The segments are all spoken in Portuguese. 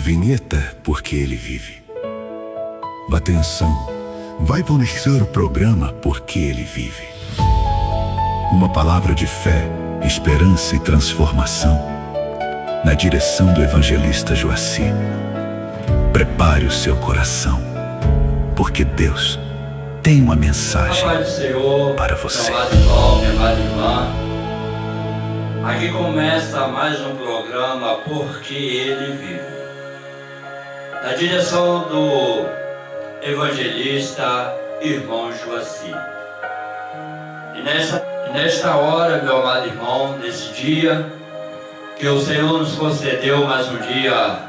vinheta Porque Ele Vive. Atenção, vai conhecer o programa Porque Ele Vive. Uma palavra de fé, esperança e transformação, na direção do evangelista Joaci. Prepare o seu coração, porque Deus tem uma mensagem para você. Meu amado irmão, minha amada irmã, aqui começa mais um programa Porque Ele Vive, na direção do evangelista irmão Joaci. E nesta hora, meu amado irmão, nesse dia que o Senhor nos concedeu mais um dia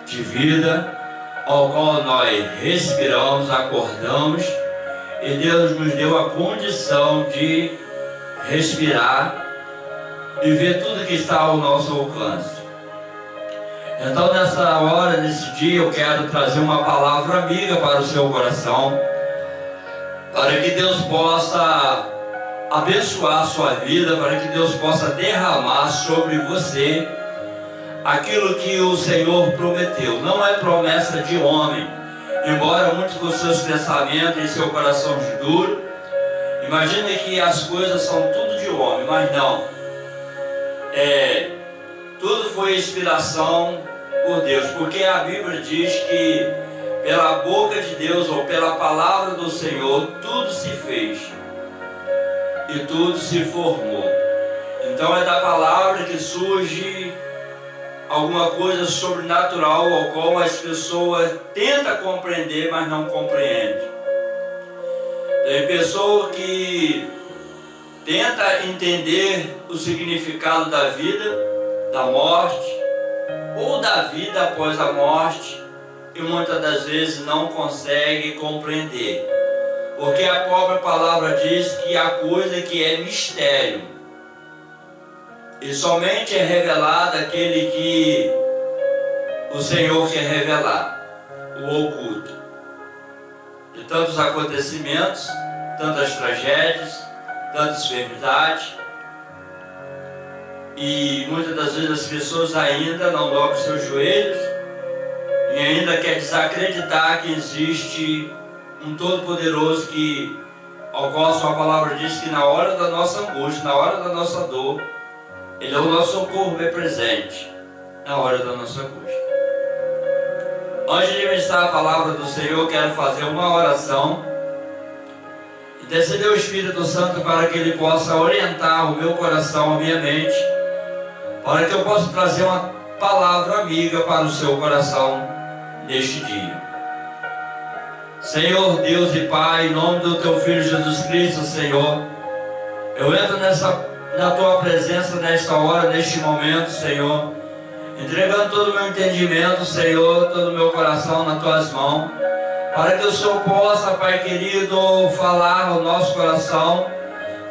de vida, ao qual nós respiramos, acordamos, e Deus nos deu a condição de respirar e ver tudo que está ao nosso alcance. Então, nessa hora, nesse dia, eu quero trazer uma palavra amiga para o seu coração, para que Deus possa abençoar a sua vida, para que Deus possa derramar sobre você aquilo que o Senhor prometeu. Não é promessa de homem, embora muitos dos seus pensamentos e seu coração de duro imaginem que as coisas são tudo de homem, mas não. Tudo foi inspiração por Deus, porque a Bíblia diz que pela boca de Deus ou pela palavra do Senhor tudo se fez e tudo se formou. Então é da palavra que surge alguma coisa sobrenatural ao qual as pessoas tentam compreender, mas não compreendem. Tem pessoa que tenta entender o significado da vida, da morte, ou da vida após a morte, e muitas das vezes não consegue compreender, porque a própria palavra diz que há coisa que é mistério, e somente é revelado aquele que o Senhor quer revelar, o oculto. De tantos acontecimentos, tantas tragédias, tantas enfermidades, e muitas das vezes as pessoas ainda não dobram seus joelhos e ainda quer desacreditar que existe um Todo-Poderoso ao qual a sua palavra diz que na hora da nossa angústia, na hora da nossa dor, Ele é o nosso socorro bem presente na hora da nossa angústia. Antes de ministrar a palavra do Senhor, eu quero fazer uma oração, interceder o Espírito Santo para que Ele possa orientar o meu coração, a minha mente, para que eu possa trazer uma palavra amiga para o seu coração neste dia. Senhor Deus e Pai, em nome do Teu Filho Jesus Cristo, Senhor, eu entro na Tua presença nesta hora, neste momento, Senhor, entregando todo o meu entendimento, Senhor, todo o meu coração nas Tuas mãos, para que o Senhor possa, Pai querido, falar ao nosso coração,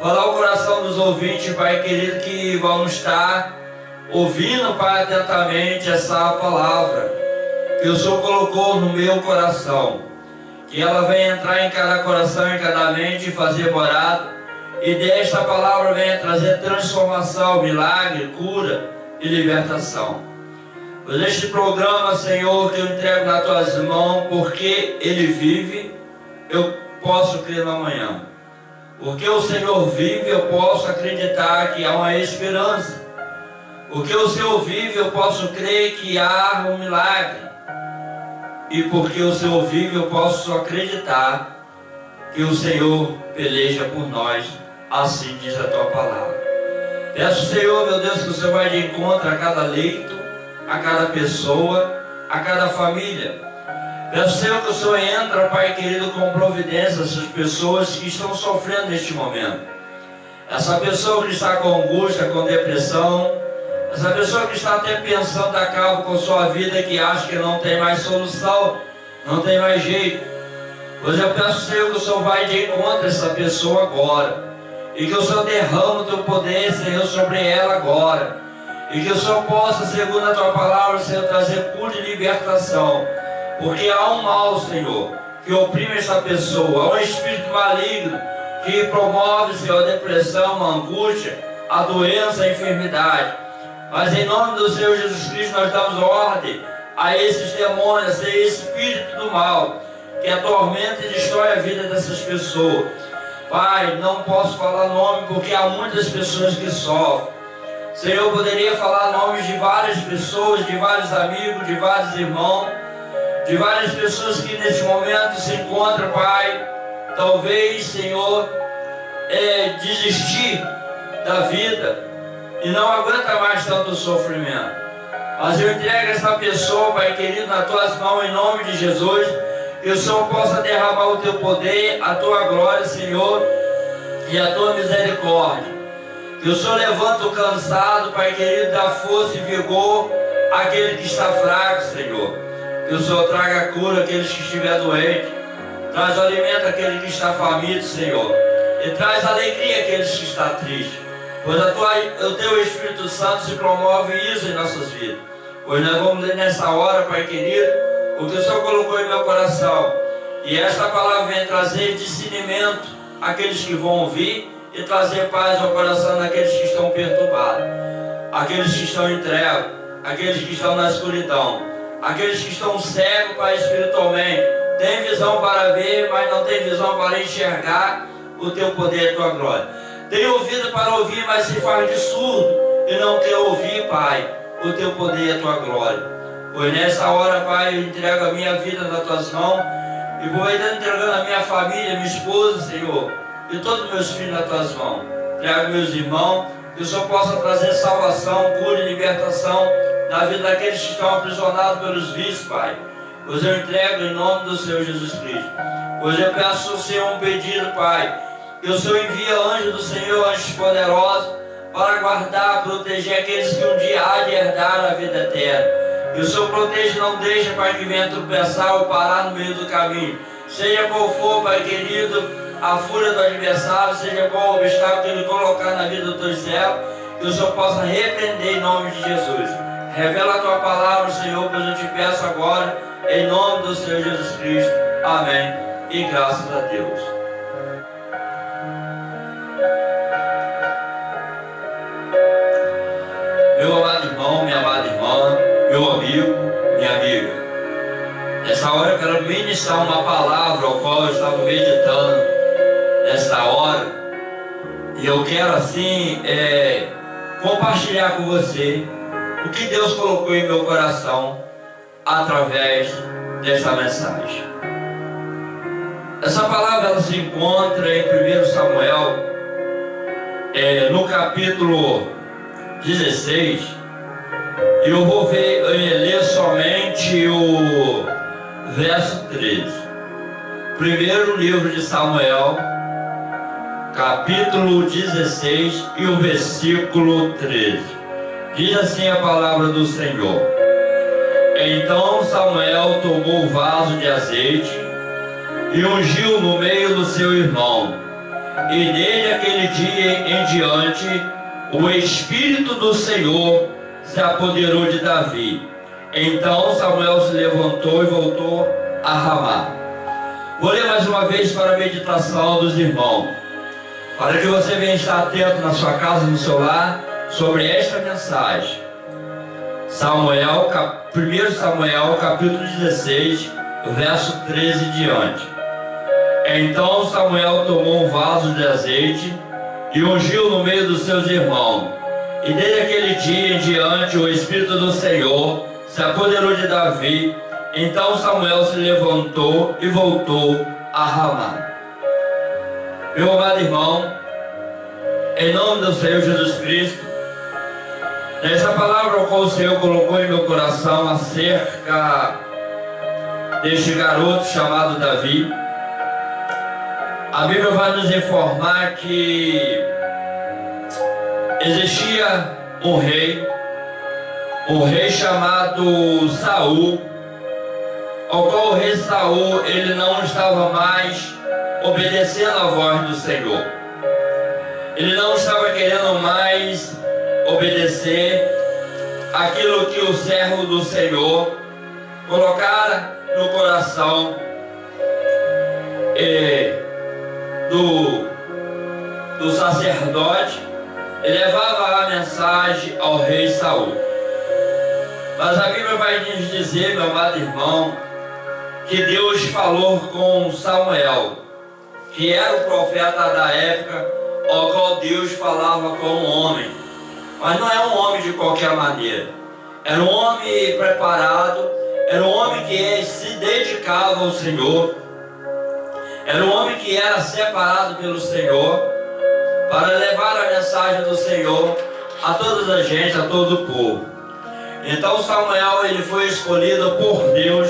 falar ao coração dos ouvintes, Pai querido, que vão estar ouvindo, Pai, atentamente essa palavra que o Senhor colocou no meu coração, que ela venha entrar em cada coração, em cada mente e fazer morada, e desta palavra venha trazer transformação, milagre, cura e libertação. Pois este programa, Senhor, que eu entrego nas Tuas mãos, porque Ele vive, eu posso crer no amanhã. Porque o Senhor vive, eu posso acreditar que há uma esperança. Porque o Senhor vive, eu posso crer que há um milagre. E porque o Senhor vive, eu posso acreditar que o Senhor peleja por nós. Assim diz a Tua palavra. Peço, Senhor, meu Deus, que o Senhor vai de encontro a cada leito, a cada pessoa, a cada família. Peço, Senhor, que o Senhor entra, Pai querido, com providência essas pessoas que estão sofrendo neste momento. Essa pessoa que está com angústia, com depressão, essa pessoa que está até pensando a cabo com sua vida, que acha que não tem mais solução, não tem mais jeito. Pois eu peço, Senhor, que o Senhor vai de encontro a essa pessoa agora, e que o Senhor derrama o Teu poder, Senhor, sobre ela agora, e que o Senhor possa, segundo a Tua palavra, Senhor, trazer cura e libertação, porque há um mal, Senhor, que oprime essa pessoa, há um espírito maligno que promove, Senhor, a depressão, a angústia, a doença, a enfermidade. Mas em nome do Senhor Jesus Cristo nós damos ordem a esses demônios, a esse espírito do mal, que atormenta e destrói a vida dessas pessoas. Pai, não posso falar nome porque há muitas pessoas que sofrem. Senhor, eu poderia falar nomes de várias pessoas, de vários amigos, de vários irmãos, de várias pessoas que nesse momento se encontram, Pai, talvez, Senhor, desistir da vida e não aguenta mais tanto sofrimento. Mas eu entrego essa pessoa, Pai querido, nas Tuas mãos, em nome de Jesus, que o Senhor possa derramar o Teu poder, a Tua glória, Senhor, e a Tua misericórdia. Que o Senhor levanta o cansado, Pai querido, dá força e vigor àquele que está fraco, Senhor. Que o Senhor traga cura àqueles que estiverem doentes, traz alimento àquele que está faminto, Senhor, e traz alegria àqueles que estão tristes, pois o Teu Espírito Santo se promove isso em nossas vidas. Pois nós vamos ler nessa hora, Pai querido, o que o Senhor colocou em meu coração, e esta palavra vem trazer discernimento àqueles que vão ouvir e trazer paz ao coração daqueles que estão perturbados, aqueles que estão em trevas, aqueles que estão na escuridão, aqueles que estão cegos, Pai, espiritualmente, tem visão para ver, mas não tem visão para enxergar o Teu poder e a Tua glória. Tem ouvido para ouvir, mas se faz de surdo e não quer ouvir, Pai, o Teu poder e a Tua glória. Pois nessa hora, Pai, eu entrego a minha vida nas Tuas mãos, e vou entregando a minha família, minha esposa, Senhor, e todos os meus filhos nas Tuas mãos. Entrego meus irmãos, que o Senhor possa trazer salvação, cura e libertação na vida daqueles que estão aprisionados pelos vícios, Pai. Pois eu entrego em nome do Senhor Jesus Cristo. Pois eu peço ao Senhor um pedido, Pai, que o Senhor envie anjos do Senhor, anjos poderosos, para guardar, proteger aqueles que um dia há de herdar a vida eterna. Que o Senhor proteja e não deixe, Pai, que venha tropeçar ou parar no meio do caminho. Seja qual for, Pai querido, a fúria do adversário, seja qual o obstáculo que Ele colocar na vida do Teu servo, que o Senhor possa repreender em nome de Jesus. Revela a Tua palavra, Senhor, pois eu te peço agora, em nome do Senhor Jesus Cristo. Amém. E graças a Deus. Meu amado irmão, minha amada irmã, meu amigo, minha amiga, nessa hora eu quero ministrar uma palavra ao qual eu estava meditando nesta hora, e eu quero assim compartilhar com você o que Deus colocou em meu coração através dessa mensagem. Essa palavra ela se encontra em 1 Samuel, no capítulo 16, e eu vou ler somente o verso 13. Primeiro livro de Samuel, capítulo 16 e o versículo 13. Diz assim a palavra do Senhor: Então Samuel tomou o vaso de azeite e ungiu no meio do seu irmão, e desde aquele dia em diante o Espírito do Senhor se apoderou de Davi. Então Samuel se levantou e voltou a Ramá. Vou ler mais uma vez para a meditação dos irmãos, para que você venha estar atento na sua casa, no seu lar, sobre esta mensagem. 1 Samuel, capítulo 16, verso 13 em diante. Então Samuel tomou um vaso de azeite e ungiu no meio dos seus irmãos. E desde aquele dia em diante o Espírito do Senhor se apoderou de Davi. Então Samuel se levantou e voltou a Ramá. Meu amado irmão, em nome do Senhor Jesus Cristo, nessa palavra ao qual o Senhor colocou em meu coração acerca deste garoto chamado Davi, a Bíblia vai nos informar que existia um rei chamado Saul, ao qual o rei Saul ele não estava mais obedecendo à voz do Senhor. Ele não estava querendo mais obedecer aquilo que o servo do Senhor colocara no coração do sacerdote, e levava a mensagem ao rei Saul. Mas a Bíblia vai nos dizer, meu amado irmão, que Deus falou com Samuel, que era o profeta da época, ao qual Deus falava com um homem. Mas não é um homem de qualquer maneira. Era um homem preparado, era um homem que se dedicava ao Senhor, era um homem que era separado pelo Senhor para levar a mensagem do Senhor a toda a gente, a todo o povo. Então Samuel, ele foi escolhido por Deus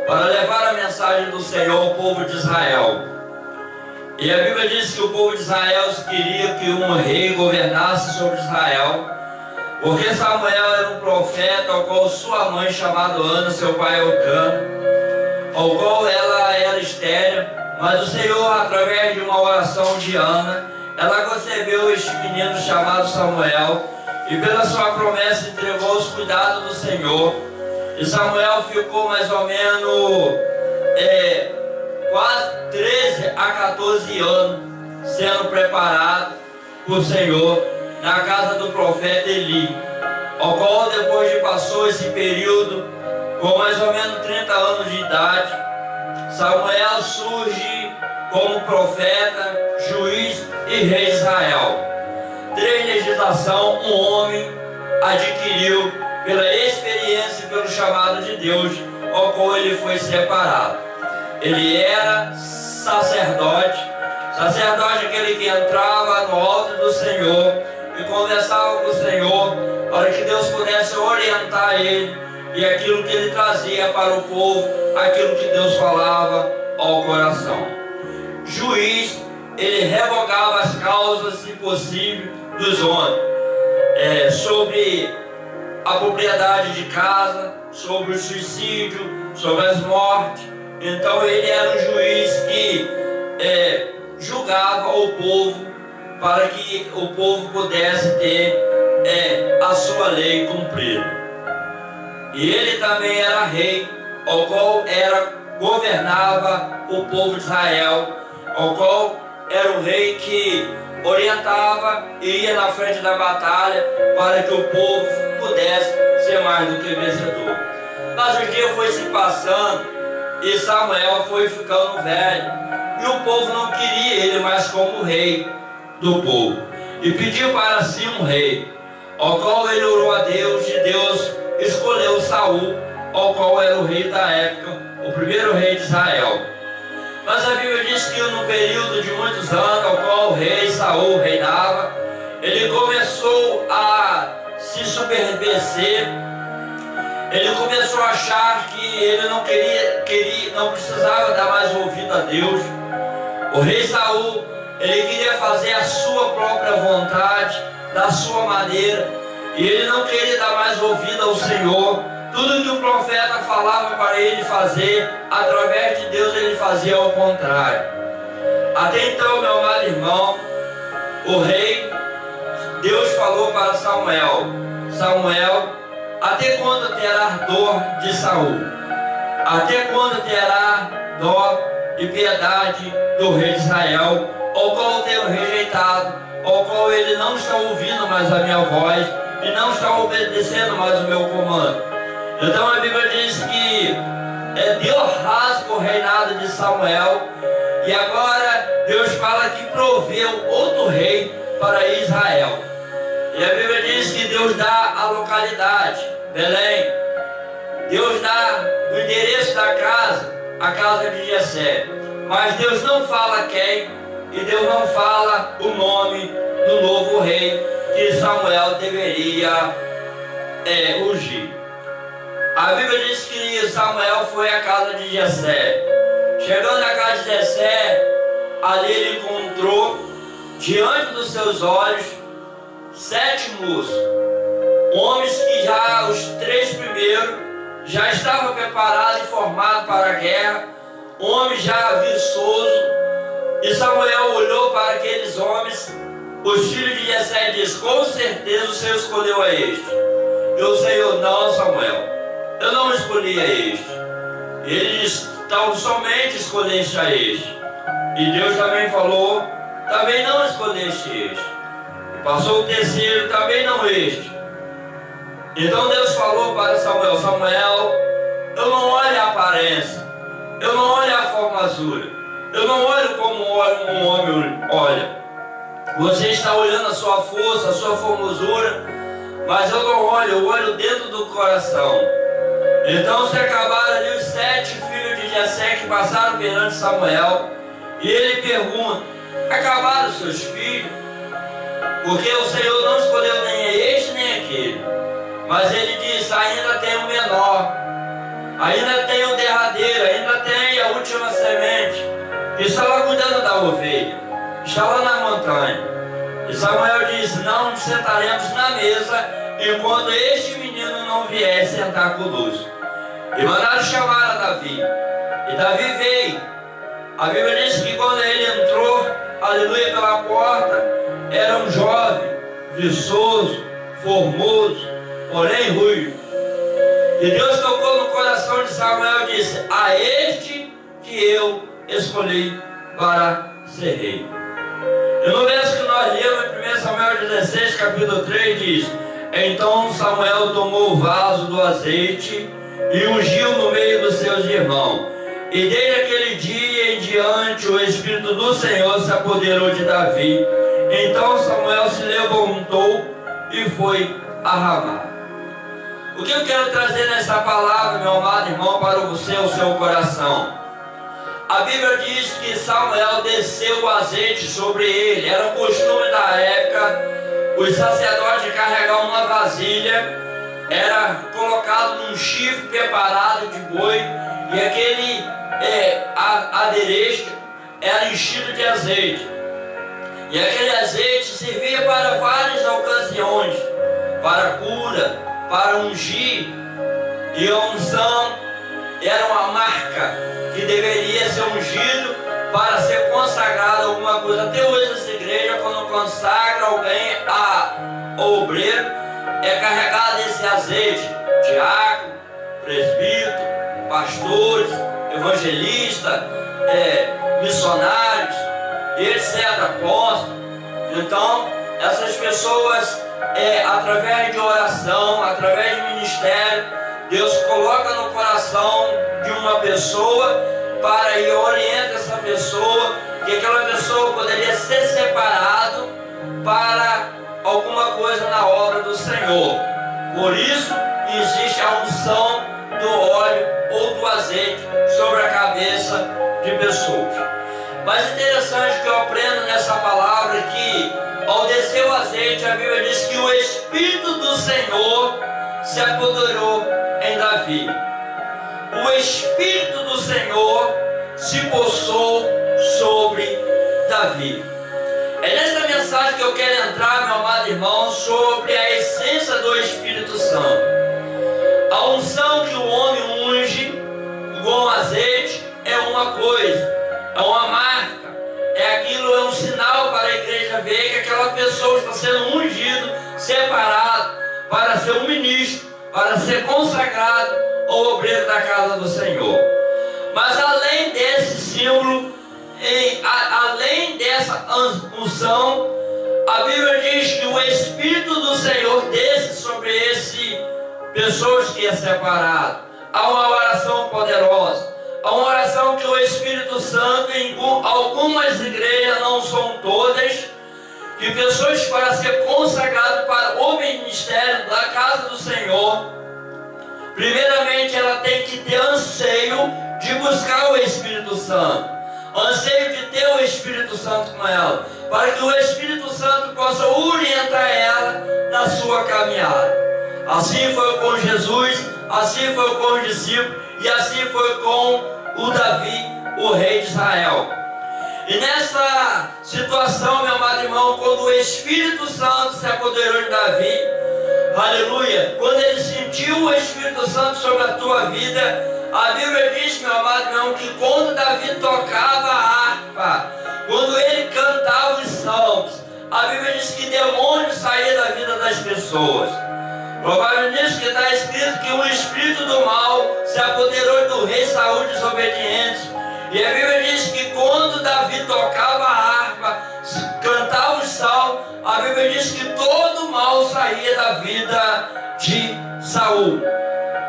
para levar a mensagem do Senhor ao povo de Israel. E a Bíblia diz que o povo de Israel queria que um rei governasse sobre Israel, porque Samuel era um profeta, ao qual sua mãe, chamada Ana, seu pai Elcana, ao qual ela era estéril, mas o Senhor, através de uma oração de Ana, ela concebeu este menino chamado Samuel, e pela sua promessa entregou os cuidados do Senhor. E Samuel ficou mais ou menos quase 13 a 14 anos sendo preparado por Senhor na casa do profeta Eli, ao qual depois de passou esse período, com mais ou menos 30 anos de idade, Samuel surge como profeta, juiz e rei de Israel. 3 legislação um homem adquiriu pela experiência e pelo chamado de Deus, ao qual ele foi separado. Ele era sacerdote aquele que entrava no alto do Senhor e conversava com o Senhor, para que Deus pudesse orientar ele e aquilo que ele trazia para o povo, aquilo que Deus falava ao coração. Juiz, ele revogava as causas, se possível, dos homens, sobre a propriedade de casa, sobre o suicídio, sobre as mortes. Então ele era um juiz que julgava o povo, para que o povo pudesse ter a sua lei cumprida. E ele também era rei, ao qual governava o povo de Israel, ao qual era o rei que orientava e ia na frente da batalha para que o povo pudesse ser mais do que vencedor. Mas o dia foi se passando e Samuel foi ficando velho, e o povo não queria ele mais como rei do povo, e pediu para si um rei, ao qual ele orou a Deus, e Deus escolheu Saul, ao qual era o rei da época, o primeiro rei de Israel. Mas a Bíblia diz que no período de muitos anos, ao qual o rei Saul reinava, ele começou a se superbecer, ele começou a achar que ele não precisava dar mais ouvido a Deus. O rei Saul, ele queria fazer a sua própria vontade, da sua maneira, e ele não queria dar mais ouvido ao Senhor. Tudo que o profeta falava para ele fazer, através de Deus ele fazia ao contrário. Até então, meu amado irmão, o rei, Deus falou para Samuel: Samuel, até quando terá dor de Saul? Até quando terá dó e piedade do rei de Israel, ao qual eu tenho rejeitado, ao qual ele não está ouvindo mais a minha voz e não está obedecendo mais o meu comando? Então a Bíblia diz que Deus rasga o reinado de Samuel, e agora Deus fala que proveu outro rei para Israel. E a Bíblia diz que Deus dá a localidade, Belém. Deus dá o endereço da casa, a casa de Jessé. Mas Deus não fala quem, e Deus não fala o nome do novo rei que Samuel deveria ungir. A Bíblia diz que Samuel foi à casa de Jessé. Chegando na casa de Jessé, ali ele encontrou, diante dos seus olhos, 7 moços. Homens que já, os 3 primeiros, já estavam preparados e formados para a guerra. Homens já viçosos. E Samuel olhou para aqueles homens, os filhos de Jessé, e disse: com certeza o Senhor escolheu a este. E o Senhor: não, Samuel, eu não escolhi a este. Ele disse: então somente escolheste a este. E Deus também falou: também não escolheste este. E passou o terceiro: também não este. Então Deus falou para Samuel: Samuel, eu não olho a aparência, eu não olho a formosura, eu não olho como um homem olha. Você está olhando a sua força, a sua formosura, mas eu não olho, eu olho dentro do coração. Então se acabaram ali os 7 filhos de Jessé que passaram perante Samuel, e ele pergunta: acabaram os seus filhos? Porque o Senhor não escolheu nem este nem aquele. Mas ele diz: ainda tem o menor, ainda tem o derradeiro, ainda tem a última semente, que estava cuidando da ovelha, está lá na montanha. E Samuel diz: não nos sentaremos na mesa enquanto este menino não vier sentar conosco. E mandaram chamar a Davi. E Davi veio. A Bíblia diz que quando ele entrou, aleluia, pela porta, era um jovem, viçoso, formoso, porém ruivo. E Deus tocou no coração de Samuel e disse: a este que eu escolhi para ser rei. E no verso que nós lemos em 1 Samuel 16, capítulo 3, diz: então Samuel tomou o vaso do azeite e ungiu no meio dos seus irmãos. E desde aquele dia em diante o Espírito do Senhor se apoderou de Davi. Então Samuel se levantou e foi a Ramá. O que eu quero trazer nessa palavra, meu amado irmão, para você, o seu coração? A Bíblia diz que Samuel desceu o azeite sobre ele. Era o costume da época, os sacerdotes carregavam uma vasilha, era colocado num chifre preparado de boi, e aquele adereço era enchido de azeite. E aquele azeite servia para várias ocasiões, para cura, para ungir. E a unção era uma marca que deveria ser ungido para ser consagrado a alguma coisa. Até hoje essa igreja, quando consagra alguém a obreiro, é carregado esse azeite: diácono, presbítero, pastores, evangelistas, missionários, etc., apóstolos. Então essas pessoas, através de oração, através de ministério, Deus coloca no coração de uma pessoa para e orienta essa pessoa, que aquela pessoa poderia ser separado para alguma coisa na obra do Senhor. Por isso existe a unção do óleo ou do azeite sobre a cabeça de pessoas. Mas interessante que eu aprendo nessa palavra que ao descer o azeite, a Bíblia diz que o Espírito do Senhor se apoderou em Davi. O Espírito do Senhor se pousou sobre Davi. É nessa mensagem que eu quero entrar, meu amado irmão, sobre a essência do Espírito Santo. A unção que o homem unge com azeite é uma coisa, é uma marca, é um sinal para a igreja ver que aquela pessoa está sendo ungido, separado, para ser um ministro, para ser consagrado ao obreiro da casa do Senhor. Mas além desse símbolo, além dessa unção, a Bíblia diz que o Espírito do Senhor desce sobre pessoas que é separado. Há uma oração poderosa, há uma oração que o Espírito Santo, em algumas igrejas, não são todas, que pessoas para ser consagradas para o ministério da casa do Senhor, primeiramente ela tem que ter anseio de buscar o Espírito Santo, anseio de ter o Espírito Santo com ela, para que o Espírito Santo possa orientar ela na sua caminhada. Assim foi com Jesus, assim foi com os discípulos, e assim foi com o Davi, o rei de Israel. E nessa situação, meu amado irmão, quando o Espírito Santo se apoderou de Davi, aleluia, quando ele sentiu o Espírito Santo sobre a tua vida, a Bíblia diz, meu amado irmão, que quando Davi tocava a harpa, quando ele cantava os salmos, a Bíblia diz que demônios saíam da vida das pessoas. Provavelmente que está escrito que o espírito do mal se apoderou do rei Saul desobediente. E a Bíblia diz que quando Davi tocava a harpa, cantava os salmos, a Bíblia diz que todo mal saía da vida de Saul.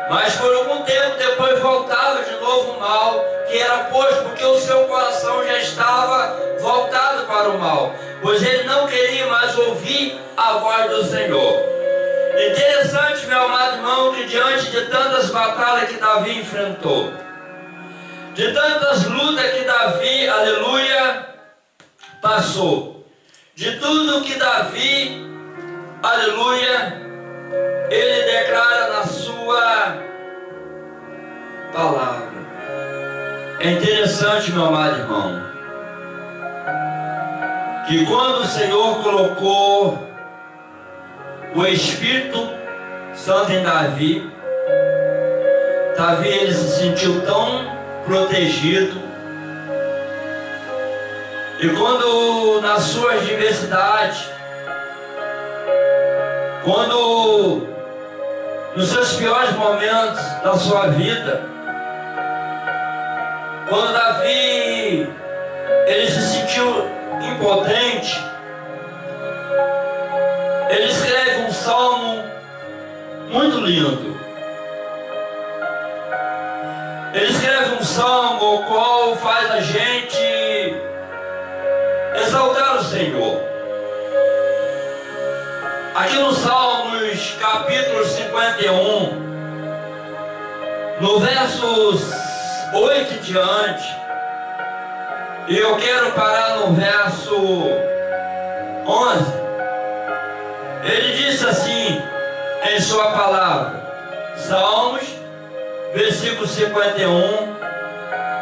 Mas por algum tempo depois voltava de novo o mal que era posto, porque o seu coração já estava voltado para o mal, pois ele não queria mais ouvir a voz do Senhor. Interessante, meu amado irmão, que diante de tantas batalhas que Davi enfrentou, de tantas lutas que Davi, aleluia, passou, de tudo que Davi, aleluia, ele declara na sua palavra. É interessante, meu amado irmão, que quando o Senhor colocou o Espírito Santo em Davi, ele se sentiu tão protegido. E quando nas suas diversidades, quando nos seus piores momentos da sua vida, quando Davi ele se sentiu impotente, ele escreve um salmo muito lindo. Ele escreve um salmo o qual faz a gente exaltar o Senhor. Aqui no Salmos capítulo 51, no versos 8 em diante, e eu quero parar no verso 11. Ele disse assim em sua palavra, Salmos, versículo 51,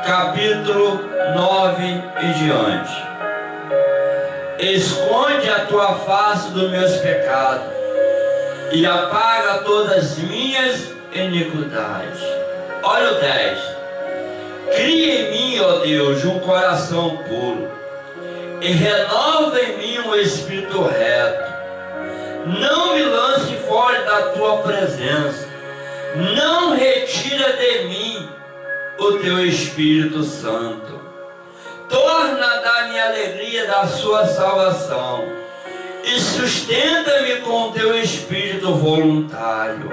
capítulo 9 em diante. Esconde a tua face dos meus pecados e apaga todas as minhas iniquidades. Olha o 10. Cria em mim, ó Deus, um coração puro e renova em mim um espírito reto. Não me lance fora da tua presença, não retira de mim o teu Espírito Santo. Torna da minha alegria da sua salvação e sustenta-me com o teu Espírito voluntário.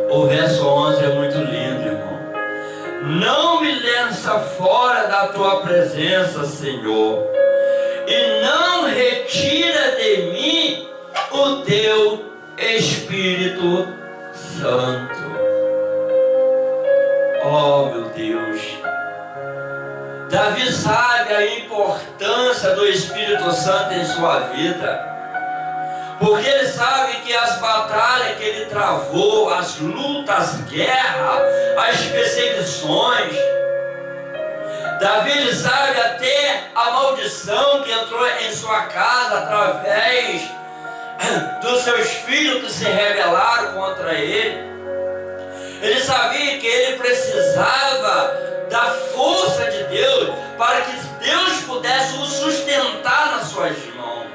O verso 11 é muito lindo, irmão. Não me lança fora da tua presença, Senhor, e não retira de mim o teu Espírito Santo. Oh, meu Deus. Davi sabe a importância do Espírito Santo em sua vida, porque ele sabe que as batalhas que ele travou, as lutas, as guerras, as perseguições, Davi ele sabe até a maldição que entrou em sua casa através dos seus filhos que se rebelaram contra ele. Ele sabia que ele precisava da força de Deus para que Deus pudesse o sustentar nas suas mãos.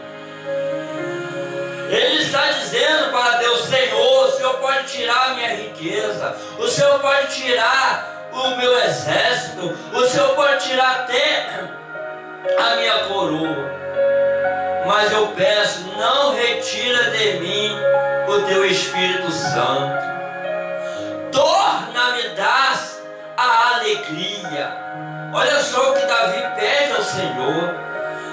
Ele está dizendo para Deus, Senhor, o Senhor pode tirar a minha riqueza, o Senhor pode tirar o meu exército, o Senhor pode tirar até a minha coroa, mas eu peço, não retira de mim o teu Espírito Santo. Torna-me a alegria. Olha só o que Davi pede ao Senhor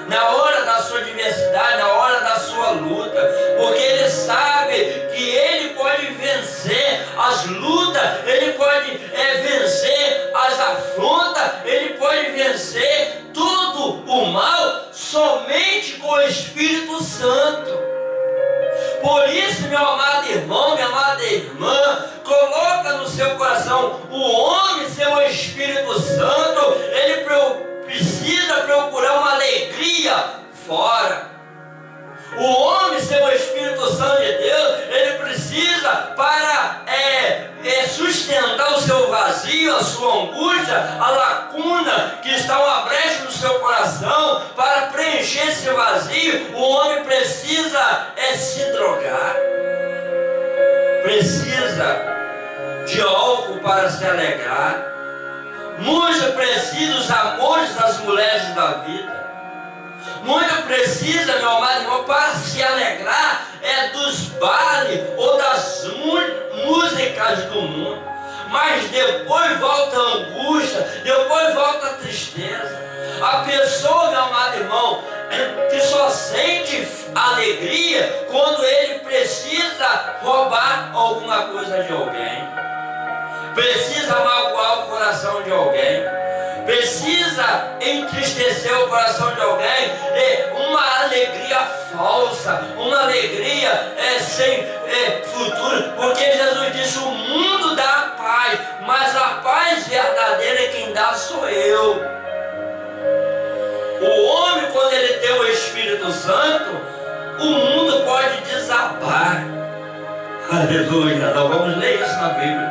na hora da sua adversidade, na hora da sua luta, porque ele sabe que ele pode vencer as lutas, ele pode vencer as afrontas, ele pode vencer tudo o mal somente com o Espírito Santo. Por isso, meu amado irmão, minha amada irmã, coloca no seu coração, o homem, seu Espírito Santo, ele precisa procurar uma alegria fora. O homem, seu Espírito Santo de Deus, ele precisa para sustentar o seu vazio, a sua angústia, a lacuna que está uma brecha no seu coração, para preencher esse vazio, o homem precisa se drogar, precisa de álcool para se alegrar, muito precisa os amores das mulheres da vida. Muito precisa, meu amado irmão, para se alegrar, dos bailes ou das músicas do mundo. Mas depois volta a angústia, depois volta a tristeza. A pessoa, meu amado irmão, que só sente alegria quando ele precisa roubar alguma coisa de alguém, precisa magoar o coração de alguém, precisa entristecer o coração de alguém, uma alegria falsa, uma alegria sem futuro, porque Jesus disse: o mundo dá a paz, mas a paz verdadeira é quem dá sou eu. O homem, quando ele tem o Espírito Santo, o mundo pode desabar. Aleluia, nós vamos ler isso na Bíblia.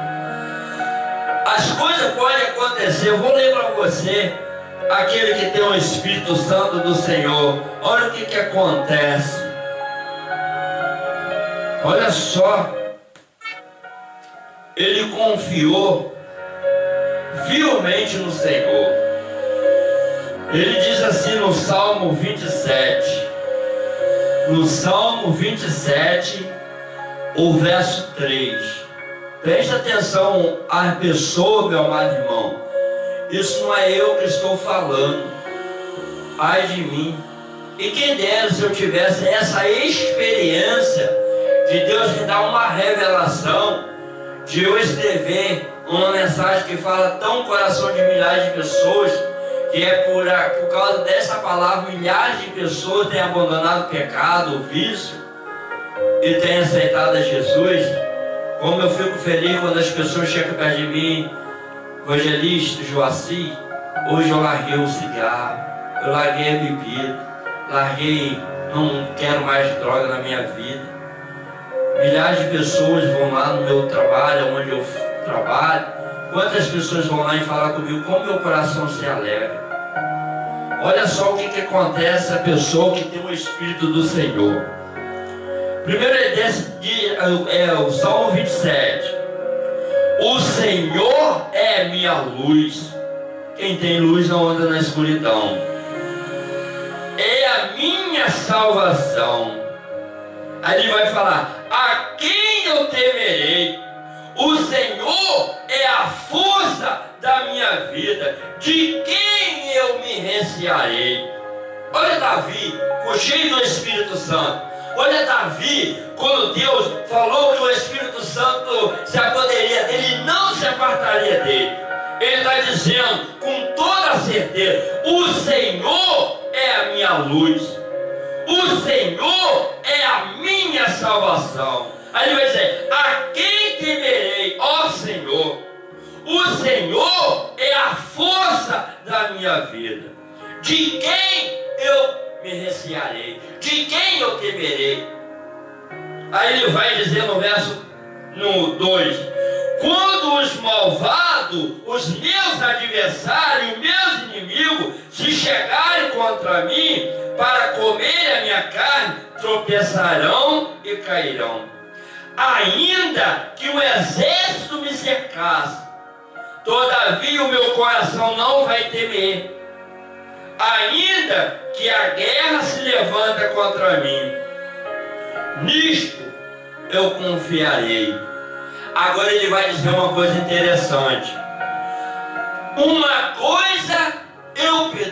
As coisas podem acontecer. Eu vou ler para você, aquele que tem o Espírito Santo do Senhor. Olha o que acontece. Olha só. Ele confiou vilmente no Senhor. Ele diz assim no Salmo 27. No Salmo 27, o verso 3. Preste atenção à pessoa, meu amado irmão. Isso não é eu que estou falando. Ai de mim. E quem dera se eu tivesse essa experiência de Deus me dar uma revelação, de eu escrever uma mensagem que fala tão no coração de milhares de pessoas, que é por causa dessa palavra milhares de pessoas têm abandonado o pecado, o vício, e têm aceitado a Jesus. Como eu fico feliz quando as pessoas chegam perto de mim: evangelista Joaci, hoje eu larguei o cigarro, eu larguei a bebida, não quero mais droga na minha vida. Milhares de pessoas vão lá no meu trabalho, onde eu trabalho. Quantas pessoas vão lá e falar comigo como meu coração se alegra. Olha só o que acontece a pessoa que tem o Espírito do Senhor. Primeiro é o Salmo 27. O Senhor é minha luz. Quem tem luz não anda na escuridão. É a minha salvação. Aí ele vai falar: a quem eu temerei? O Senhor é a força da minha vida. De quem eu me recearei? Olha Davi, cheio do Espírito Santo. Olha Davi, quando Deus falou que o Espírito Santo se apoderaria dele, não se apartaria dele. Ele está dizendo com toda a certeza: o Senhor é a minha luz, o Senhor é a minha salvação. Aí ele vai dizer: a quem temerei, ó Senhor? O Senhor é a força da minha vida. De quem eu me recearei? De quem eu temerei? Aí ele vai dizer no verso 2: quando os malvados, os meus adversários, meus inimigos, se chegarem contra mim para comer a minha carne, tropeçarão e cairão. Ainda que o exército me cercasse, todavia o meu coração não vai temer. Ainda que a guerra se levanta contra mim, nisto eu confiarei. Agora ele vai dizer uma coisa interessante. Uma coisa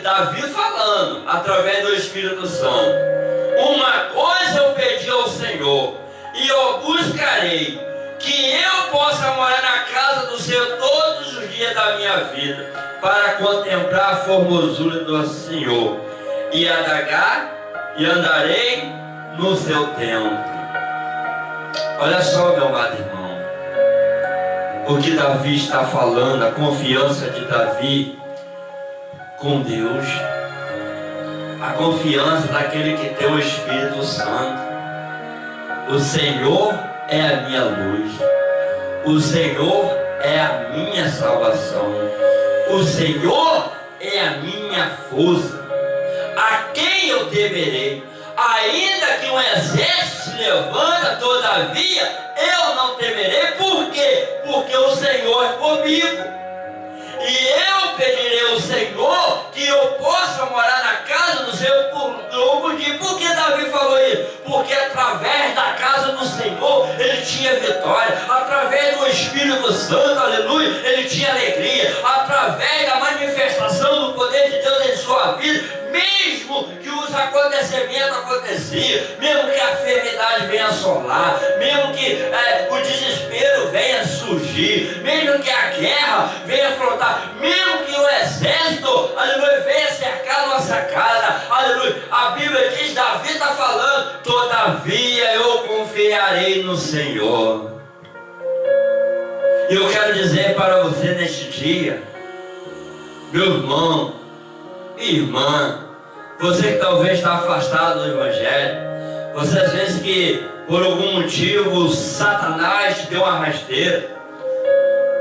Davi falando através do Espírito Santo. Uma coisa eu pedi ao Senhor, e eu buscarei, que eu possa morar na casa do Senhor todos os dias da minha vida, para contemplar a formosura do Senhor, e andarei no seu templo. Olha só, meu amado irmão, o que Davi está falando, a confiança de Davi com Deus, a confiança daquele que tem o Espírito Santo. O Senhor é a minha luz, o Senhor é a minha salvação, o Senhor é a minha força. A quem eu temerei? Ainda que um exército se levanta, todavia eu não temerei. Por quê? Porque o Senhor é comigo. E eu pedirei ao Senhor que eu possa morar na casa do Senhor por longo dia. Por que Davi falou isso? Porque porque através da casa do Senhor ele tinha vitória, através do Espírito Santo, aleluia, ele tinha alegria, através da manifestação do poder de Deus em sua vida, mesmo que os acontecimentos aconteciam, mesmo que a enfermidade venha assolar, mesmo que o desespero venha surgir, mesmo que a guerra venha afrontar, mesmo que o exército, aleluia, venha cercar a nossa casa, aleluia, a Bíblia diz, Davi está falando, todavia eu confiarei no Senhor. E eu quero dizer para você neste dia, meu irmão, irmã, você que talvez está afastado do Evangelho, você às vezes que por algum motivo Satanás te deu uma rasteira,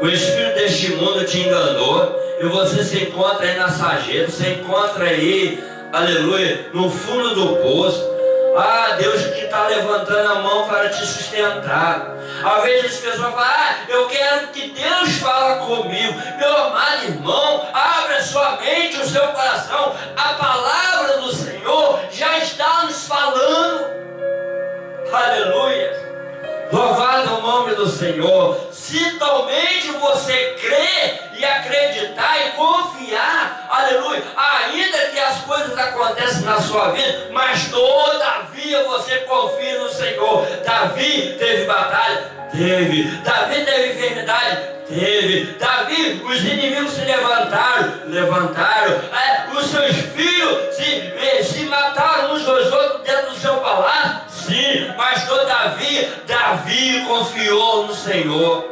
o espírito deste mundo te enganou e você se encontra aí na sarjeta, você encontra aí, aleluia, no fundo do poço. Ah, Deus que está levantando a mão para te sustentar. Às vezes as pessoas falam, eu quero que Deus fale comigo. Meu amado irmão, abra sua mente, o seu coração. A palavra do Senhor já está nos falando. Aleluia. Louvado o nome do Senhor. Se somente você crer e acreditar e confiar, aleluia, ainda que as coisas acontecem na sua vida, mas todavia você confia no Senhor. Davi teve batalha? Teve. Davi teve enfermidade? Teve. Davi, os inimigos se levantaram? Os seus filhos se mataram uns aos outros dentro do seu palácio? Sim, mas todavia Davi confiou no Senhor.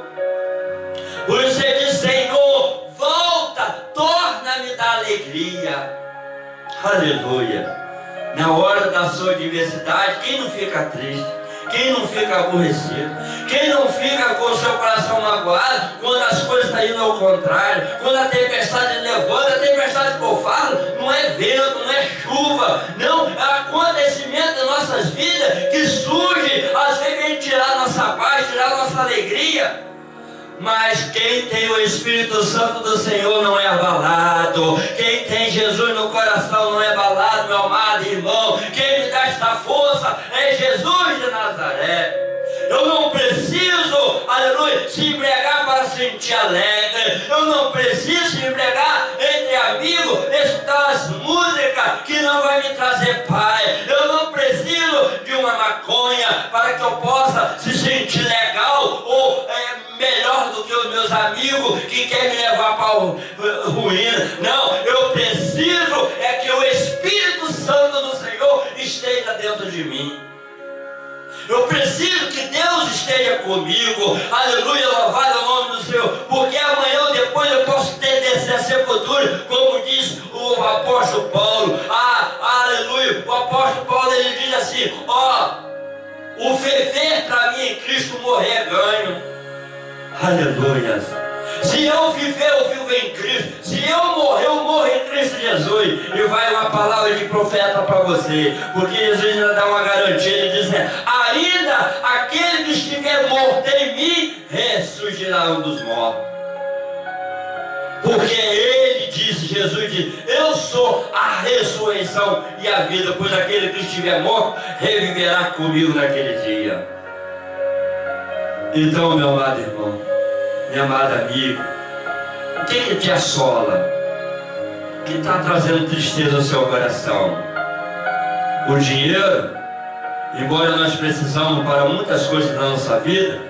Por isso ele diz, Senhor, volta, torna-me da alegria. Aleluia. Na hora da sua adversidade, quem não fica triste? Quem não fica aborrecido? Quem não fica com o seu coração magoado quando as coisas estão indo ao contrário? Quando a tempestade levanta, a tempestade que eu falo não é vento, não é chuva, não, é acontecimento das nossas vidas que surge, às vezes vem tirar nossa paz, tirar nossa alegria. Mas quem tem o Espírito Santo do Senhor não é abalado. Quem tem Jesus no coração não é abalado, meu amado irmão. Quem me dá esta força é Jesus de Nazaré. Eu não preciso, aleluia, se embriagar para sentir alegre. Eu não preciso se embriagar entre amigos, escutar as músicas que não vai me trazer paz. Eu não preciso de uma maconha para que eu possa se sentir legal ou melhor do que os meus amigos que querem me levar para o ruína. Não, eu preciso é que o Espírito Santo do Senhor esteja dentro de mim. Eu preciso que Deus esteja comigo. Aleluia, louvado o nome do Senhor. Porque amanhã ou depois eu posso descer a sepultura, como diz o apóstolo Paulo. Aleluia, o apóstolo Paulo ele diz assim, o viver para mim em Cristo, morrer é ganho. Aleluia. Se eu viver, eu vivo em Cristo. Se eu morrer, eu morro em Cristo Jesus. E vai uma palavra de profeta para você. Porque Jesus ainda dá uma garantia. Ele diz, ainda aquele que estiver morto em mim, ressurgirá um dos mortos. Porque ele disse, Jesus disse, eu sou a ressurreição e a vida. Pois aquele que estiver morto, reviverá comigo naquele dia. Então, meu amado irmão, minha amada amiga, o que te assola? O que está trazendo tristeza ao seu coração? O dinheiro, embora nós precisamos para muitas coisas da nossa vida,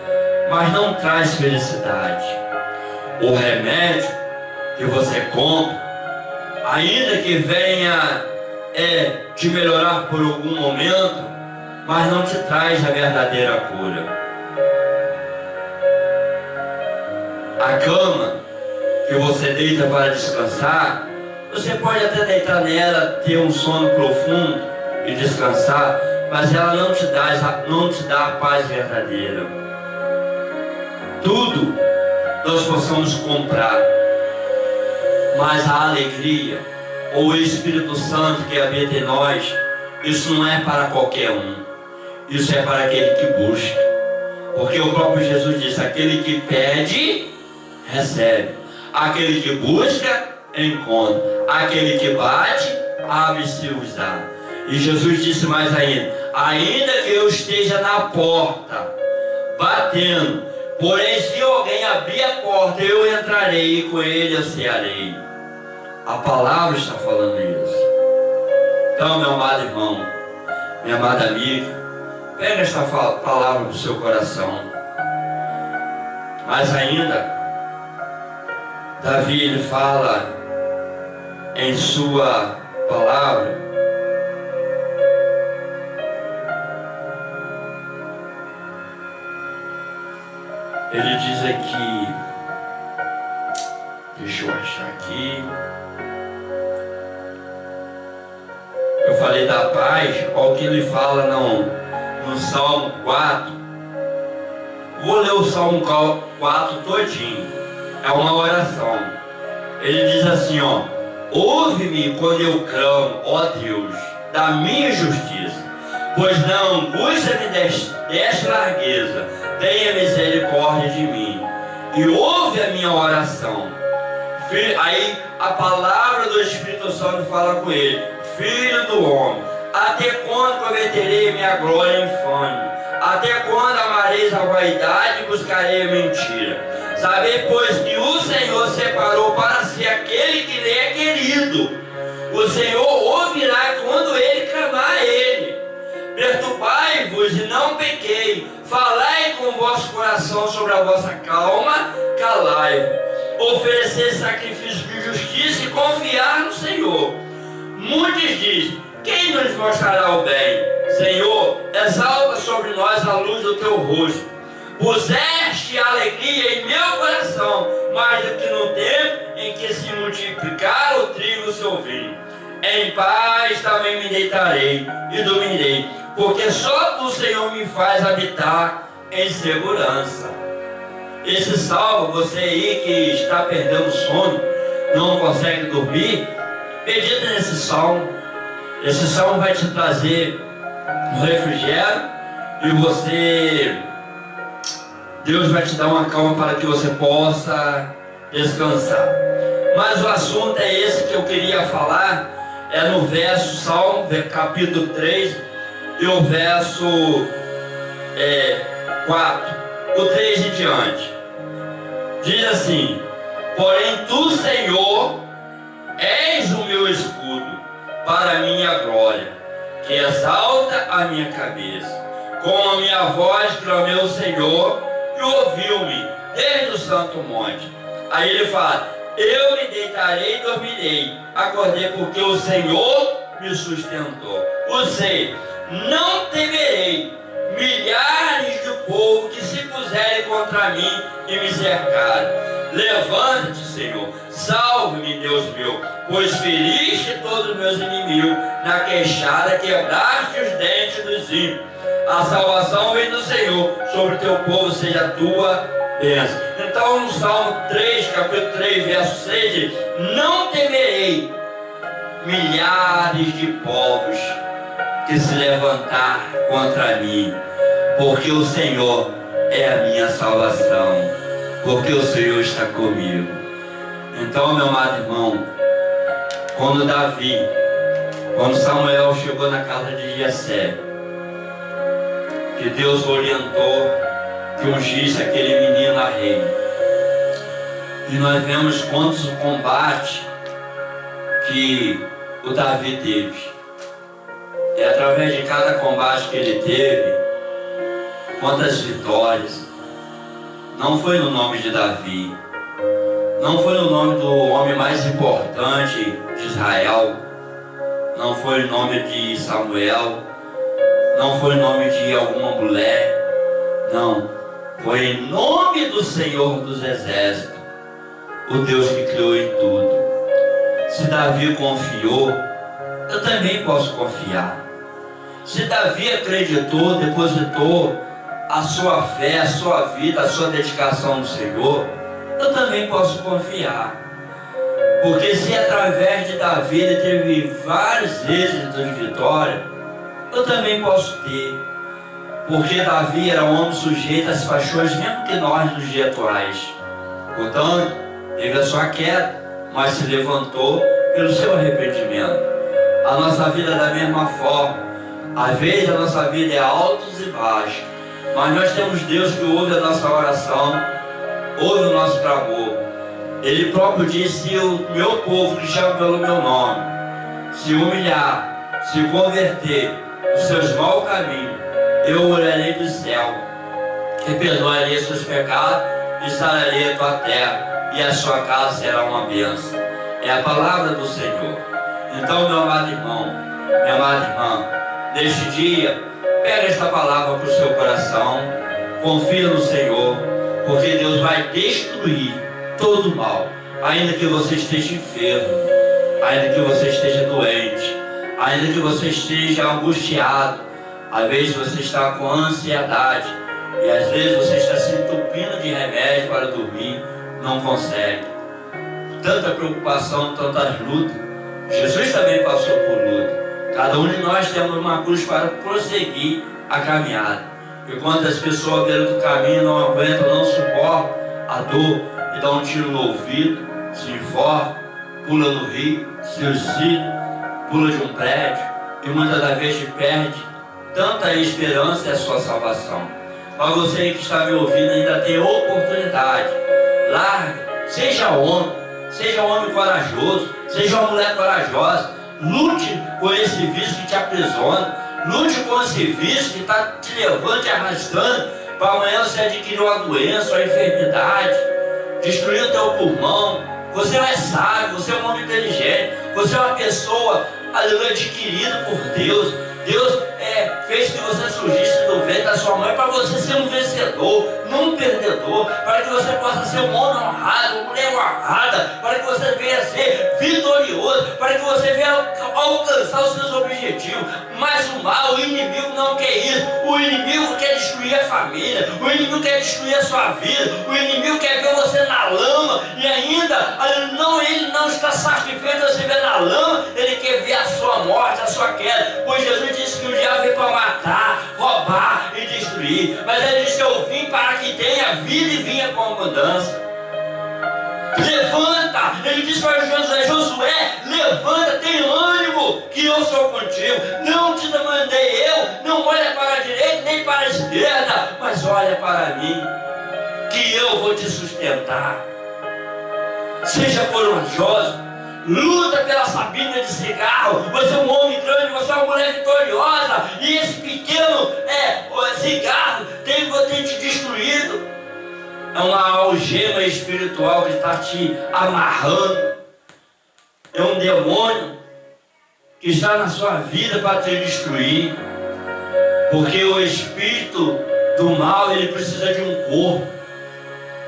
mas não traz felicidade. O remédio que você compra, ainda que venha te melhorar por algum momento, mas não te traz a verdadeira cura. A cama que você deita para descansar, você pode até deitar nela, ter um sono profundo e descansar, mas ela não te dá a paz verdadeira. Tudo nós possamos comprar, mas a alegria, ou o Espírito Santo que habita em nós, isso não é para qualquer um, isso é para aquele que busca. Porque o próprio Jesus disse, aquele que pede, recebe. Aquele que busca, encontra. Aquele que bate, abre-se-os-á. E Jesus disse mais ainda, ainda que eu esteja na porta, batendo, porém se alguém abrir a porta, eu entrarei e com ele eu cearei. A palavra está falando isso. Então, meu amado irmão, minha amada amiga, pega esta palavra no seu coração. Mas ainda, Davi, ele fala em sua palavra, ele diz aqui, deixa eu achar aqui, eu falei da paz, olha o que ele fala no Salmo 4, vou ler o Salmo 4 todinho, é uma oração. Ele diz assim, ó: ouve-me quando eu clamo, ó Deus, da minha justiça, pois na angústia me deste largueza, tenha misericórdia de mim, e ouve a minha oração. Aí a palavra do Espírito Santo fala com ele: filho do homem, até quando cometerei minha glória infame? Até quando amareis a vaidade e buscarei a mentira? Sabei, pois, que o Senhor separou para si aquele que lhe é querido. O Senhor ouvirá quando ele clamar a ele. Perturbai-vos e não pequei. Falai com o vosso coração sobre a vossa calma, calai-vos. Oferecer sacrifício de justiça e confiar no Senhor. Muitos dizem: quem nos mostrará o bem? Senhor, exalta sobre nós a luz do teu rosto. Puseste alegria em meu coração, mais do que no tempo em que se multiplicar o trigo e o seu vinho. Em paz também me deitarei e dormirei, porque só o Senhor me faz habitar em segurança. Esse salmo, você aí que está perdendo sono, não consegue dormir, medita nesse salmo. Esse salmo vai te trazer um refrigério e Deus vai te dar uma calma para que você possa descansar. Mas o assunto é esse que eu queria falar, é no verso, Salmo, capítulo 3, e o verso 4, o 3 em diante. Diz assim: porém tu, Senhor, és o meu escudo para a minha glória, que exalta a minha cabeça. Com a minha voz clamei ao Senhor e ouviu-me desde o santo monte. Aí ele fala: eu me deitarei e dormirei, acordei porque o Senhor me sustentou. Ou seja, não temerei milhares de povo que se puserem contra mim e me cercarem. Levanta-te, Senhor, salve-me, Deus meu, pois feriste todos os meus inimigos, na queixada quebraste os dentes dos ímpios. A salvação vem do Senhor, sobre o teu povo seja a tua bênção. Então no Salmo 3, capítulo 3, verso 6 diz: não temerei milhares de povos que se levantar contra mim, porque o Senhor é a minha salvação, porque o Senhor está comigo. Então, meu amado irmão, quando Samuel chegou na casa de Jessé, que Deus orientou que ungisse aquele menino a rei, e nós vemos quantos combates que o Davi teve. E através de cada combate que ele teve, quantas vitórias. Não foi no nome de Davi, não foi no nome do homem mais importante de Israel, não foi no nome de Samuel, não foi no nome de alguma mulher, não, foi em nome do Senhor dos Exércitos, o Deus que criou em tudo. Se Davi confiou, eu também posso confiar. Se Davi acreditou, depositou a sua fé, a sua vida, a sua dedicação no Senhor, eu também posso confiar. Porque se através de Davi ele teve vários êxitos de vitória, eu também posso ter. Porque Davi era um homem sujeito às paixões, mesmo que nós nos dias atuais. Portanto, teve a sua queda, mas se levantou pelo seu arrependimento. A nossa vida da mesma forma. Às vezes a nossa vida é altos e baixos, mas nós temos Deus que ouve a nossa oração, ouve o nosso clamor. Ele próprio disse: se o meu povo que chama pelo meu nome se humilhar, se converter dos seus maus caminhos, eu orarei do céu e perdoarei seus pecados e sararei a tua terra, e a sua casa será uma bênção. É a palavra do Senhor. Então, meu amado irmão, minha amada irmã, neste dia, pega esta palavra para o seu coração, confia no Senhor, porque Deus vai destruir todo o mal, ainda que você esteja enfermo, ainda que você esteja doente, ainda que você esteja angustiado, às vezes você está com ansiedade, e às vezes você está se entupindo de remédio para dormir, não consegue. Tanta preocupação, tantas lutas. Jesus também passou por luta. Cada um de nós temos uma cruz para prosseguir a caminhada. E quando as pessoas à beira do caminho não aguentam, não suportam a dor, e dá um tiro no ouvido, se enforca, pula no rio, se suicida, pula de um prédio, e muitas das vezes perde tanta esperança e a sua salvação. Mas você que está me ouvindo ainda tem oportunidade. Larga, seja homem corajoso, seja uma mulher corajosa. Lute com esse vício que te aprisiona, lute com esse vício que está te levando, te arrastando, para amanhã você adquirir uma doença, uma enfermidade, destruir o teu pulmão. Você não é sábio, você é um homem inteligente, você é uma pessoa, aleluia, adquirida por Deus. Deus fez que você surgisse do ventre da sua mãe para você ser um vencedor, não um perdedor, para que você possa ser um homem honrado, uma mulher honrada, para que você venha ser vitorioso, para que você venha alcançar os seus objetivos. Mas o mal, o inimigo não quer isso. O inimigo quer destruir a família, o inimigo quer destruir a sua vida, o inimigo quer ver você na lama, e ainda ele não está satisfeito de você ver na lama, ele quer ver a sua morte, a sua queda. Pois Jesus disse que o diabo veio para matar, roubar e destruir, mas ele disse: eu vim para que tenha vida e vinha com abundância. Levanta, ele disse para Josué: levanta, tem ânimo, que eu sou contigo. Não te mandei eu, não olha para a direita nem para a esquerda, mas olha para mim, que eu vou te sustentar. Seja corajoso, luta pela sabina de cigarro. Você é um homem grande, você é uma mulher vitoriosa, e esse pequeno cigarro tem te destruído. É uma algema espiritual que está te amarrando. É um demônio que está na sua vida para te destruir. Porque o espírito do mal, ele precisa de um corpo.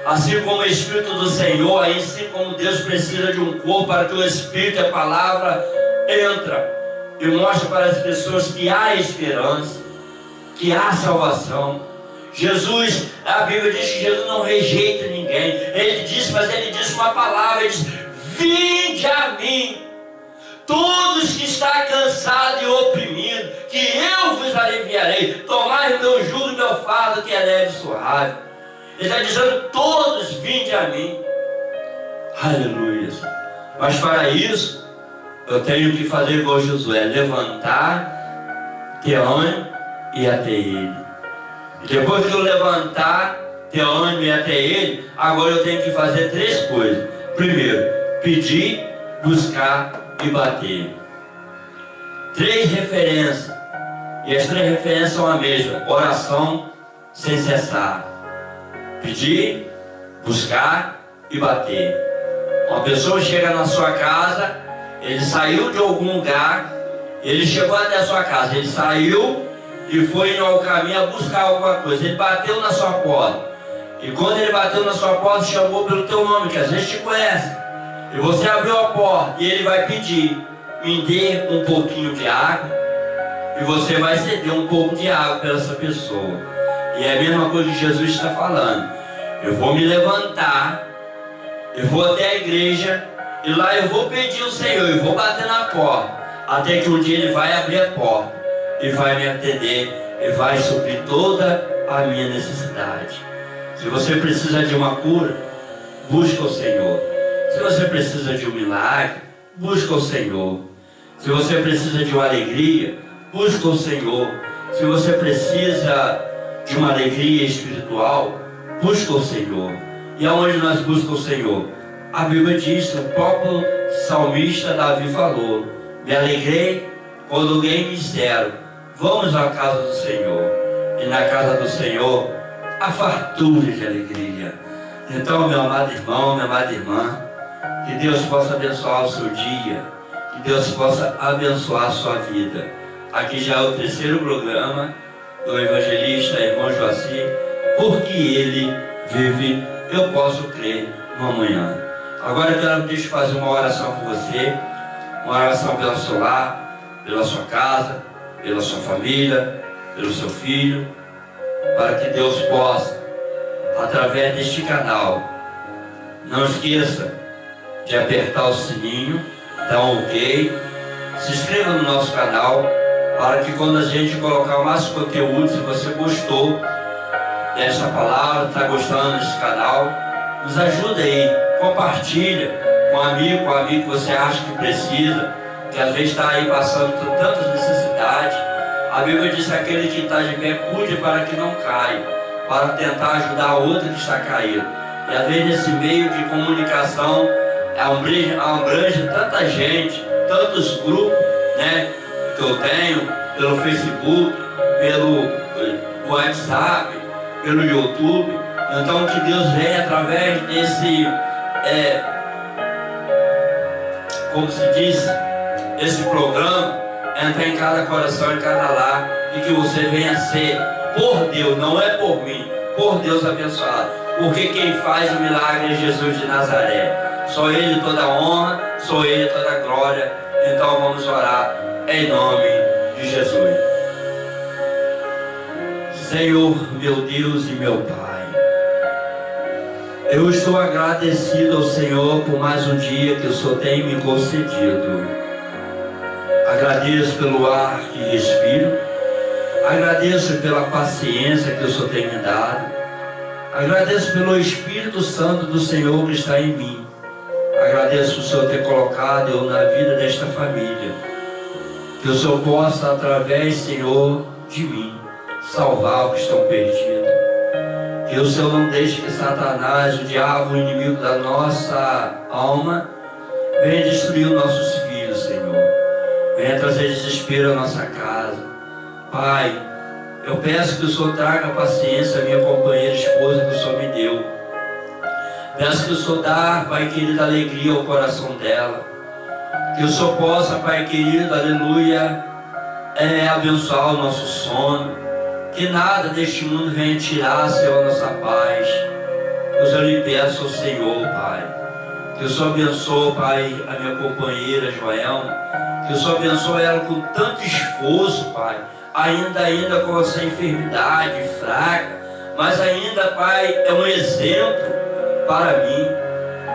Assim como o Espírito do Senhor, assim como Deus precisa de um corpo para que o Espírito, a palavra, entra e mostra para as pessoas que há esperança, que há salvação. Jesus, a Bíblia diz que Jesus não rejeita ninguém. Ele disse, mas ele disse uma palavra, ele disse: vinde a mim, todos que estão cansados e oprimidos, que eu vos aliviarei. Tomai o meu jugo e o meu fardo, que é leve e suave. Ele está dizendo: todos vinde a mim. Aleluia. Mas para isso, eu tenho que fazer igual Josué: levantar, ter ânimo e até ele. E depois que eu levantar, ter ânimo e até ele, agora eu tenho que fazer três coisas. Primeiro, pedir, buscar e bater. Três referências. E as três referências são a mesma: oração sem cessar. Pedir, buscar e bater. Uma pessoa chega na sua casa, ele saiu de algum lugar, ele chegou até a sua casa, ele saiu e foi ao caminho a buscar alguma coisa. Ele bateu na sua porta, e quando ele bateu na sua porta, chamou pelo teu nome, que às vezes te conhece, e você abriu a porta, e ele vai pedir: me dê um pouquinho de água, e você vai ceder um pouco de água para essa pessoa. E é a mesma coisa que Jesus está falando: eu vou me levantar, eu vou até a igreja, e lá eu vou pedir ao Senhor, eu vou bater na porta, até que um dia ele vai abrir a porta e vai me atender e vai suprir toda a minha necessidade. Se você precisa de uma cura, busca o Senhor. Se você precisa de um milagre, busca o Senhor. Se você precisa de uma alegria, busca o Senhor. Se você precisa de uma alegria espiritual, busca o Senhor. E aonde nós buscamos o Senhor? A Bíblia diz, o próprio salmista Davi falou: me alegrei quando alguém me disseram, vamos à casa do Senhor. E na casa do Senhor há fartura de alegria. Então, meu amado irmão, minha amada irmã, que Deus possa abençoar o seu dia, que Deus possa abençoar a sua vida. Aqui já é o terceiro programa do evangelista irmão Joacir, porque ele vive, eu posso crer no amanhã. Agora eu quero fazer uma oração por você, uma oração pelo seu lar, pela sua casa, pela sua família, pelo seu filho, para que Deus possa, através deste canal, não esqueça de apertar o sininho, dar um ok, se inscreva no nosso canal, para que quando a gente colocar mais conteúdo, se você gostou dessa palavra, está gostando desse canal, nos ajuda aí, compartilha com um amigo que você acha que precisa, que às vezes está aí passando por tantas necessidades. A Bíblia diz que aquele que está de pé, cuide para que não caia, para tentar ajudar outro que está caído. E às vezes nesse meio de comunicação abrange tanta gente, tantos grupos, né, que eu tenho, pelo Facebook, pelo WhatsApp, pelo YouTube. Então que Deus venha através desse, como se diz, esse programa, entrar em cada coração, em cada lar, e que você venha ser, por Deus, não é por mim, por Deus abençoado. Porque quem faz o milagre é Jesus de Nazaré. Só Ele toda honra, só Ele toda glória. Então vamos orar em nome de Jesus. Senhor, meu Deus e meu Pai, eu estou agradecido ao Senhor por mais um dia que o Senhor tem me concedido. Agradeço pelo ar que respiro, agradeço pela paciência que o Senhor tem me dado, agradeço pelo Espírito Santo do Senhor que está em mim, agradeço o Senhor ter colocado eu na vida desta família, que o Senhor possa, através, Senhor, de mim, salvar os que estão perdidos, que o Senhor não deixe que Satanás, o diabo, o inimigo da nossa alma, venha destruir os nossos filhos, Senhor. Venha trazer desespero à nossa casa. Pai, eu peço que o Senhor traga paciência à minha companheira esposa que o Senhor me deu. Peço que o Senhor dê, Pai querido, alegria ao coração dela. Que o Senhor possa, Pai querido, aleluia, abençoar o nosso sono. Que nada deste mundo venha tirar, Senhor, a nossa paz. Eu lhe peço ao Senhor, Pai, que o Senhor abençoe, Pai, a minha companheira Joelma. Que o Senhor abençoe ela com tanto esforço, Pai, ainda com essa enfermidade fraca, mas ainda, Pai, é um exemplo para mim,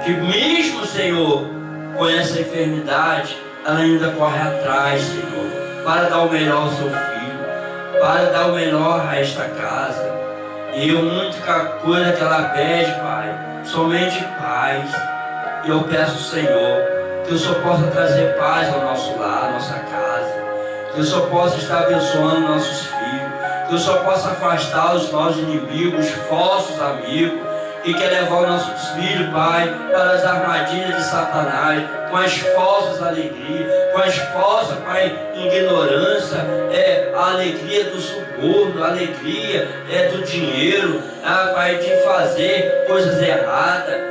que mesmo, Senhor, com essa enfermidade, ela ainda corre atrás, Senhor, para dar o melhor ao seu filho, para dar o melhor a esta casa. E a única coisa que ela pede, Pai, somente paz. E eu peço, Senhor, que o Senhor possa trazer paz ao nosso lar, à nossa casa. Que o Senhor possa estar abençoando nossos filhos. Que o Senhor possa afastar os nossos inimigos, os falsos amigos, que quer levar os nossos filhos, Pai, para as armadilhas de Satanás, com as falsas alegrias, com as falsas, Pai, ignorância, a alegria do suborno, a alegria do dinheiro, Pai, de fazer coisas erradas.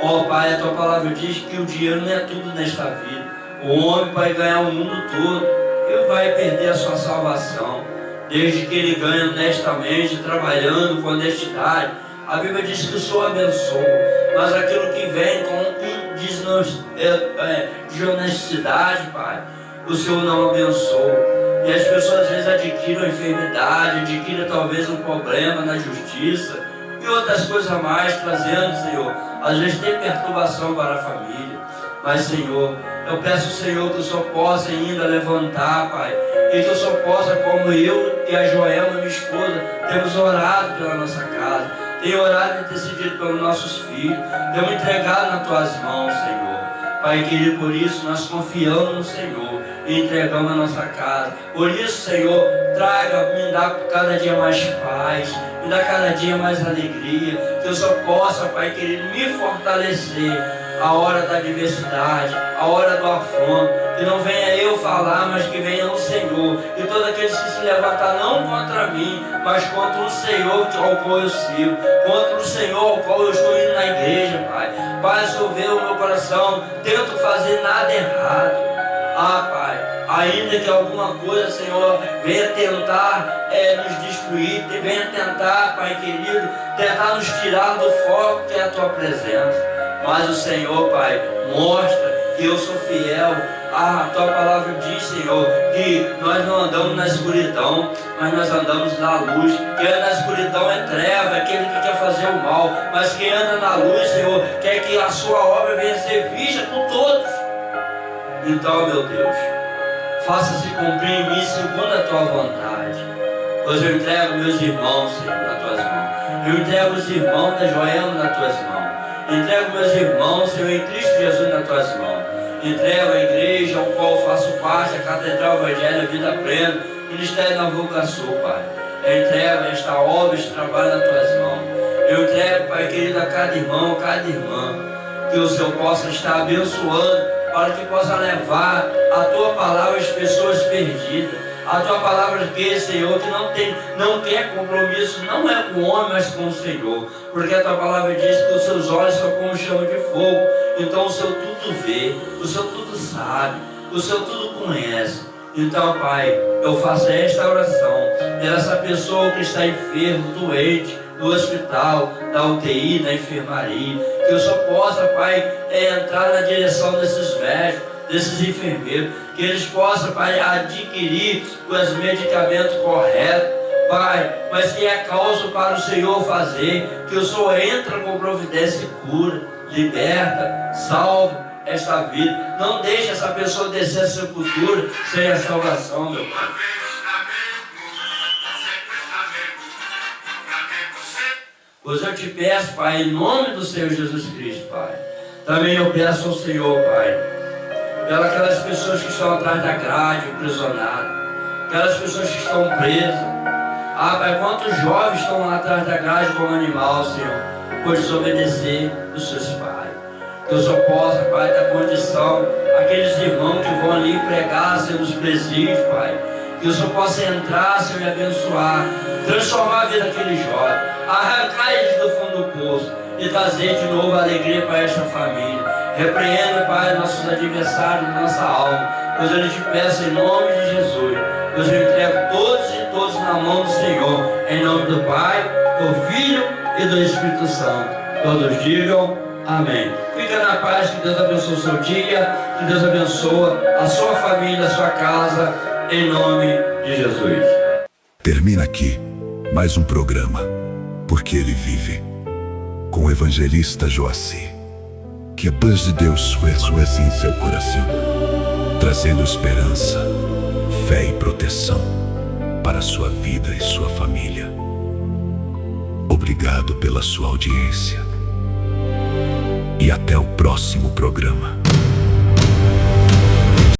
Ó Pai, a Tua palavra diz que o dinheiro não é tudo nesta vida. O homem vai ganhar o mundo todo e vai perder a sua salvação, desde que ele ganhe honestamente, trabalhando com honestidade. A Bíblia diz que o Senhor abençoa, mas aquilo que vem com desonestidade, Pai, o Senhor não abençoa. E as pessoas às vezes adquirem uma enfermidade, adquirem talvez um problema na justiça e outras coisas a mais, trazendo, Senhor, às vezes tem perturbação para a família. Mas, Senhor, eu peço, Senhor, que o Senhor possa ainda levantar, Pai, e que o Senhor possa, como eu e a Joelma, minha esposa, temos orado pela nossa casa, tem orado e intercedido pelos nossos filhos, temos entregado nas Tuas mãos, Senhor. Pai querido, por isso nós confiamos no Senhor e entregamos a nossa casa. Por isso, Senhor, me dá cada dia mais paz, me dá cada dia mais alegria, que eu só possa, Pai querido, me fortalecer a hora da adversidade, a hora do afronto, que não venha eu falar, mas que venha o Senhor, e todos aqueles que se levantar não contra mim, mas contra o Senhor ao qual eu sirvo, contra o Senhor ao qual eu estou indo na igreja, Pai. Pai, se eu ver o meu coração, tento fazer nada errado. Pai, ainda que alguma coisa, Senhor, venha tentar nos destruir, venha tentar, Pai querido, tentar nos tirar do foco que é a Tua presença. Mas o Senhor, Pai, mostra que eu sou fiel. A Tua palavra diz, Senhor, que nós não andamos na escuridão, mas nós andamos na luz. Quem anda na escuridão é treva, é aquele que quer fazer o mal. Mas quem anda na luz, Senhor, quer que a Sua obra venha ser vista por todos. Então, meu Deus, faça-se cumprir em mim segundo a Tua vontade. Pois eu entrego meus irmãos, Senhor, nas Tuas mãos. Eu entrego os irmãos da Joelma nas Tuas mãos. Entrego meus irmãos, Senhor, em Cristo Jesus nas Tuas mãos. Entrego a igreja ao qual faço parte, a Catedral Evangelho Vida Plena, Ministério da Vocação, Pai. Eu entrego esta obra, este trabalho nas Tuas mãos. Eu entrego, Pai querido, a cada irmão, a cada irmã, que o Senhor possa estar abençoando, para que possa levar a Tua palavra às pessoas perdidas. A Tua palavra que, Senhor, que não quer compromisso, não é com o homem, mas com o Senhor. Porque a Tua palavra diz que os Seus olhos são como chama de fogo. Então o Senhor tudo vê, o Senhor tudo sabe, o Senhor tudo conhece. Então, Pai, eu faço esta oração pela essa pessoa que está enfermo, doente, no hospital, na UTI, na enfermaria. Que o Senhor possa, Pai, entrar na direção desses médicos, desses enfermeiros, que eles possam, Pai, adquirir os medicamentos corretos, Pai, mas que é causa para o Senhor fazer, que o Senhor entra com providência e cura, liberta, salva esta vida. Não deixe essa pessoa descer a sepultura sem a salvação, meu Pai. Pois eu te peço, Pai, em nome do Senhor Jesus Cristo, Pai. Também eu peço ao Senhor, Pai, pelas aquelas pessoas que estão atrás da grade, aprisionadas, aquelas pessoas que estão presas. Pai, quantos jovens estão lá atrás da grade como animal, Senhor, por desobedecer os seus pais. Que eu só possa, Pai, dar condição àqueles irmãos que vão ali pregar, Senhor, nos presídios, Pai. Que eu só possa entrar, Senhor, e abençoar, transformar a vida daqueles jovens, arrancar eles do fundo do poço e trazer de novo alegria para esta família. Repreenda, Pai, nossos adversários da nossa alma, pois eu te peço em nome de Jesus, pois eu entrego todos e todos na mão do Senhor, em nome do Pai, do Filho e do Espírito Santo. Todos digam amém. Fica na paz, que Deus abençoe o seu dia, que Deus abençoe a sua família, a sua casa, em nome de Jesus. Termina aqui mais um programa, Porque Ele Vive, com o evangelista Joaci. Que a paz de Deus ressoe em seu coração, trazendo esperança, fé e proteção para a sua vida e sua família. Obrigado pela sua audiência e até o próximo programa.